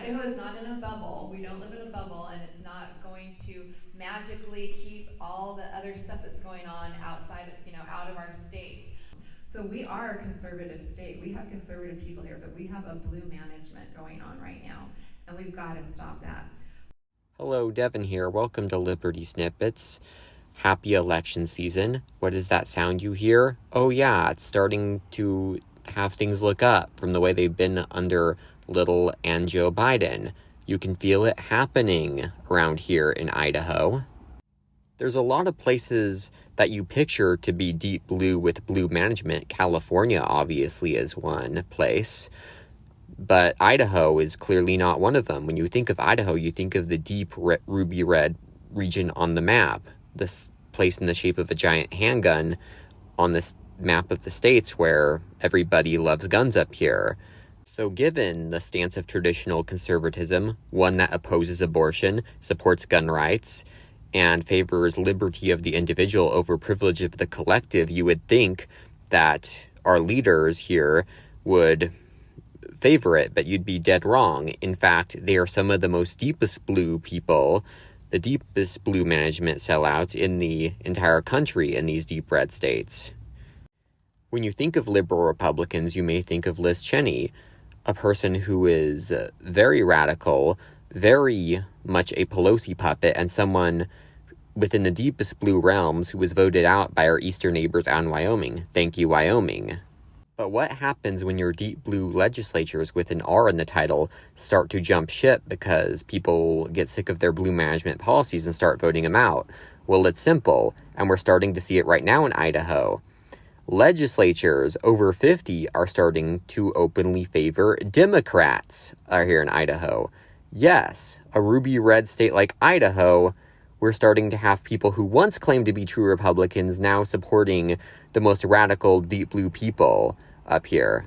Idaho is not in a bubble. We don't live in a bubble, and it's not going to magically keep all the other stuff that's going on outside, out of our state. So we are a conservative state. We have conservative people here, but we have a blue management going on right now, and we've got to stop that. Hello, Devin here. Welcome to Liberty Snippets. Happy election season. What does that sound you hear? Oh yeah, it's starting to have things look up from the way they've been under little and Joe Biden. You can feel it happening around here in Idaho. There's a lot of places that you picture to be deep blue with blue management. California obviously is one place, but Idaho is clearly not one of them. When you think of Idaho, you think of the deep ruby red region on the map, this place in the shape of a giant handgun on this map of the states where everybody loves guns up here. So given the stance of traditional conservatism, one that opposes abortion, supports gun rights, and favors liberty of the individual over privilege of the collective, you would think that our leaders here would favor it, but you'd be dead wrong. In fact, they are some of the most deepest blue people, the deepest blue management sellouts in the entire country in these deep red states. When you think of liberal Republicans, you may think of Liz Cheney, a person who is very radical, very much a Pelosi puppet, and someone within the deepest blue realms who was voted out by our eastern neighbors out in Wyoming. Thank you, Wyoming. But what happens when your deep blue legislatures with an R in the title start to jump ship because people get sick of their blue management policies and start voting them out? Well, it's simple, and we're starting to see it right now in Idaho. Legislatures over 50 are starting to openly favor Democrats here in Idaho. Yes, a ruby red state like Idaho, we're starting to have people who once claimed to be true Republicans now supporting the most radical deep blue people up here.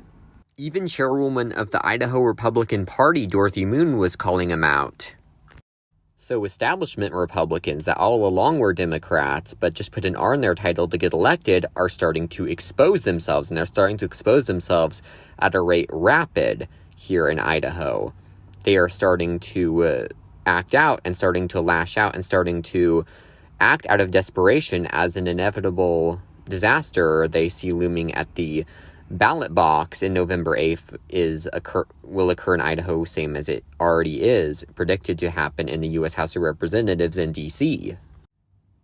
Even chairwoman of the Idaho Republican Party, Dorothy Moon, was calling them out. So establishment Republicans that all along were Democrats, but just put an R in their title to get elected, are starting to expose themselves, and they're starting to expose themselves at a rate rapid here in Idaho. They are starting to act out and starting to lash out and starting to act out of desperation as an inevitable disaster they see looming at the ballot box in November 8th will occur in Idaho, same as it already is predicted to happen in the U.S. House of Representatives in D.C.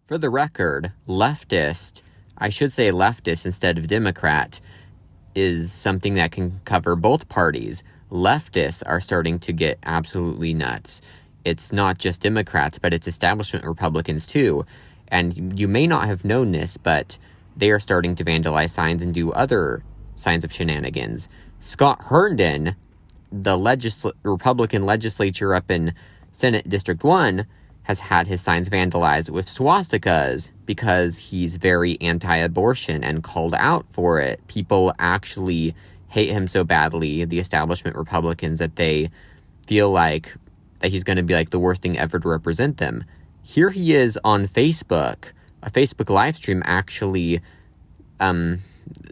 For the record, leftist, I should say leftist instead of Democrat, is something that can cover both parties. Leftists are starting to get absolutely nuts. It's not just Democrats, but it's establishment Republicans too. And you may not have known this, but they are starting to vandalize signs and do other signs of shenanigans. Scott Herndon, the Republican legislature up in Senate District 1, has had his signs vandalized with swastikas because he's very anti-abortion and called out for it. People actually hate him so badly, the establishment Republicans, that they feel like that he's going to be like the worst thing ever to represent them. Here he is on Facebook, a Facebook live stream, actually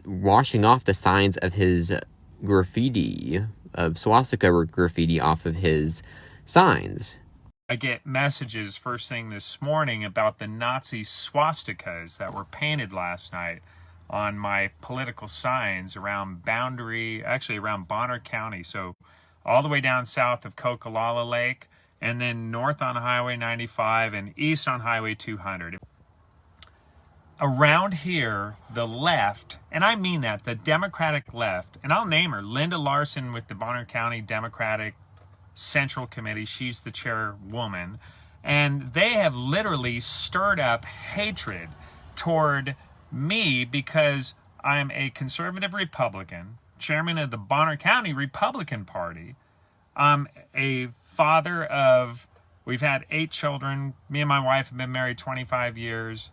washing off the signs of his graffiti, of swastika graffiti off of his signs. I get messages first thing this morning about the Nazi swastikas that were painted last night on my political signs around around Bonner County. So all the way down south of Coquilala Lake, and then north on Highway 95 and east on Highway 200. Around here, the left, and I mean that, the Democratic left, and I'll name her, Linda Larson with the Bonner County Democratic Central Committee. She's the chairwoman. And they have literally stirred up hatred toward me because I'm a conservative Republican, chairman of the Bonner County Republican Party. I'm a father of, we've had 8 children. Me and my wife have been married 25 years.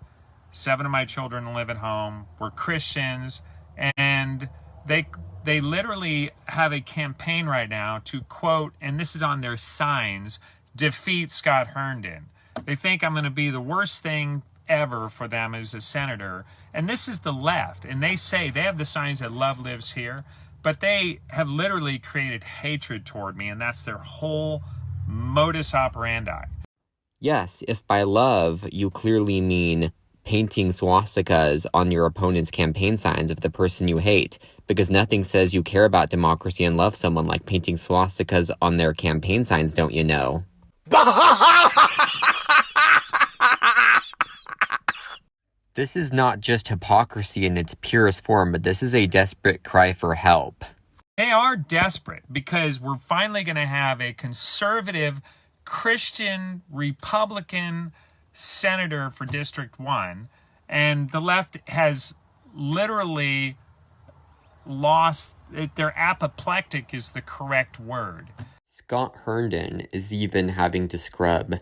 7 of my children live at home. We're Christians. And they literally have a campaign right now to quote, and this is on their signs, defeat Scott Herndon. They think I'm going to be the worst thing ever for them as a senator. And this is the left. And they say, they have the signs that love lives here. but they have literally created hatred toward me, and that's their whole modus operandi. Yes, if by love you clearly mean painting swastikas on your opponent's campaign signs of the person you hate, because nothing says you care about democracy and love someone like painting swastikas on their campaign signs, don't you know? This is not just hypocrisy in its purest form, but this is a desperate cry for help. They are desperate because we're finally going to have a conservative Christian Republican senator for District 1, and the left has literally lost, they're apoplectic is the correct word. Scott Herndon is even having to scrub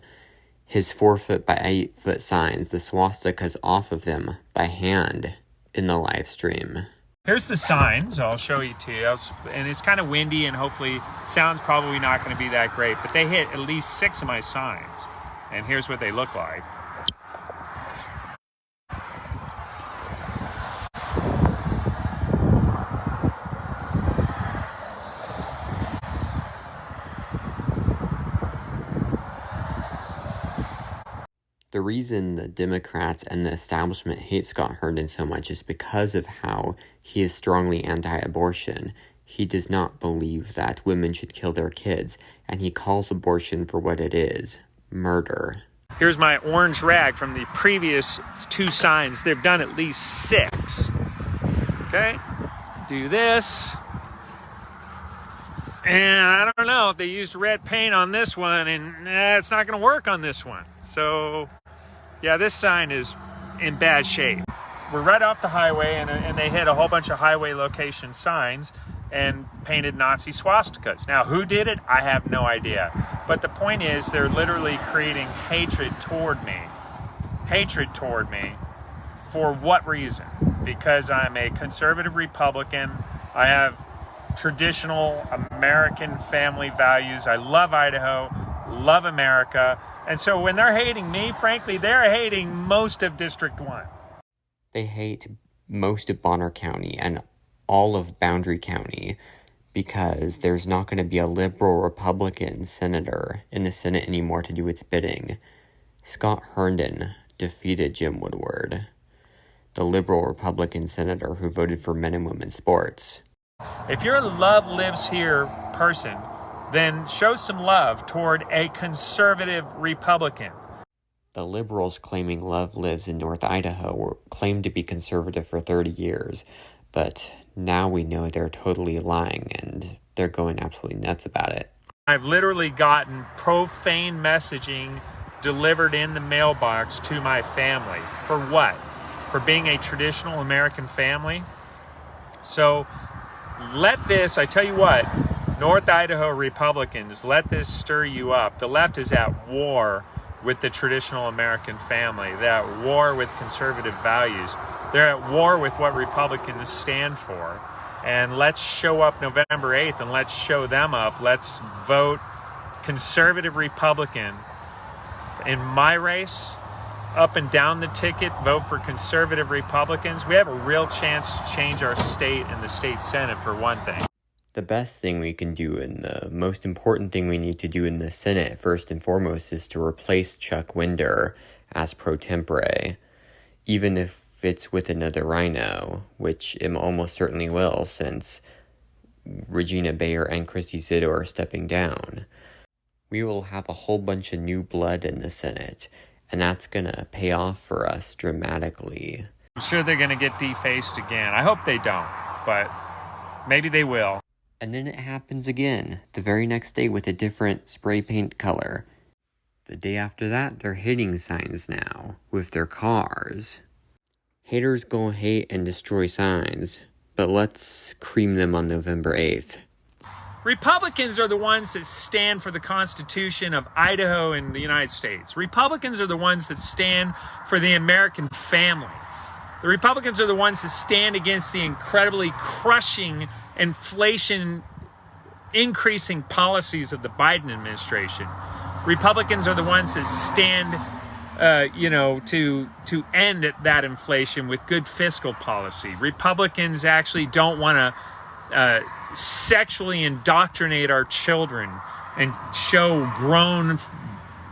his 4-foot by 8-foot signs, the swastikas, off of them by hand in the live stream. Here's the signs. I'll show you to you. And it's kind of windy, and hopefully sound's probably not going to be that great, but they hit at least 6 of my signs. And here's what they look like. The reason the Democrats and the establishment hate Scott Herndon so much is because of how he is strongly anti-abortion. He does not believe that women should kill their kids, and he calls abortion for what it is: murder. Here's my orange rag from the previous 2 signs. They've done at least 6. Okay, do this. And I don't know, they used red paint on this one, and it's not going to work on this one. So, yeah, this sign is in bad shape. We're right off the highway, and they hit a whole bunch of highway location signs and painted Nazi swastikas. Now, who did it? I have no idea. But the point is, they're literally creating hatred toward me. Hatred toward me. For what reason? Because I'm a conservative Republican. I have traditional American family values. I love Idaho, love America. And so when they're hating me, frankly, they're hating most of District 1. They hate most of Bonner County and all of Boundary County because there's not going to be a liberal Republican senator in the Senate anymore to do its bidding. Scott Herndon defeated Jim Woodward, the liberal Republican senator who voted for men and women's sports. If you're a love lives here person, then show some love toward a conservative Republican. The liberals claiming love lives in North Idaho were claimed to be conservative for 30 years, but now we know they're totally lying and they're going absolutely nuts about it. I've literally gotten profane messaging delivered in the mailbox to my family. For what? For being a traditional American family? So let this, I tell you what, North Idaho Republicans, let this stir you up. The left is at war with the traditional American family. They're at war with conservative values. They're at war with what Republicans stand for. And let's show up November 8th and let's show them up. Let's vote conservative Republican. In my race, up and down the ticket, vote for conservative Republicans. We have a real chance to change our state and the state Senate, for one thing. The best thing we can do and the most important thing we need to do in the Senate, first and foremost, is to replace Chuck Winder as pro tempore, even if it's with another rhino, which it almost certainly will, since Regina Bayer and Christy Zito are stepping down. We will have a whole bunch of new blood in the Senate, and that's gonna pay off for us dramatically. I'm sure they're gonna get defaced again. I hope they don't, but maybe they will. And then it happens again, the very next day with a different spray paint color. The day after that, they're hitting signs now, with their cars. Haters gonna hate and destroy signs, but let's cream them on November 8th. Republicans are the ones that stand for the Constitution of Idaho and the United States. Republicans are the ones that stand for the American family. The Republicans are the ones that stand against the incredibly crushing inflation increasing policies of the Biden administration. Republicans are the ones that stand to end that inflation with good fiscal policy. Republicans actually don't want to sexually indoctrinate our children and show grown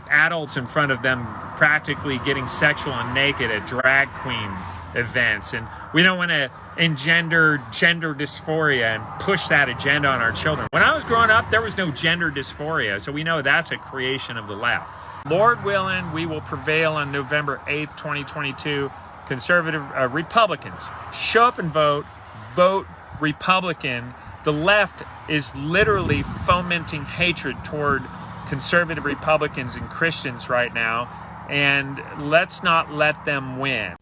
adults in front of them practically getting sexual and naked at drag queen events. And we don't want to engender gender dysphoria and push that agenda on our children. When I was growing up, there was no gender dysphoria, so we know that's a creation of the left. Lord willing, we will prevail on November 8th, 2022. Conservative Republicans, show up and vote Republican. The left is literally fomenting hatred toward conservative Republicans and Christians right now, and let's not let them win.